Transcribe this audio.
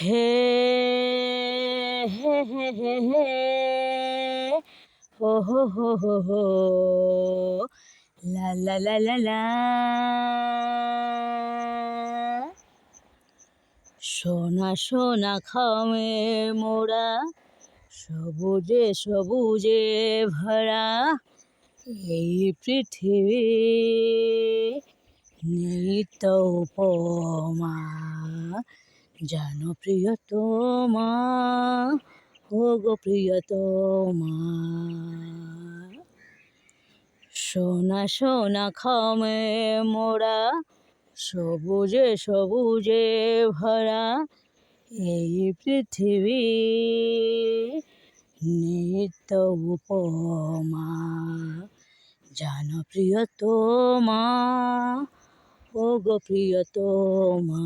হে হে হে হে হে হো হো হো হো হো লা লা লা লা লা। সোনা সোনা খামে মোরা, সবুজে সবুজে ভরা এই পৃথিবী, নেই তো উপমা জানো প্রিয়তমা, ও গো প্রিয়তমা। সোনা সোনা খামে মোরা, সবুজে সবুজে ভরা এই পৃথিবী, নিত্য উপমা জানো প্রিয়তমা, ও গো প্রিয়তমা।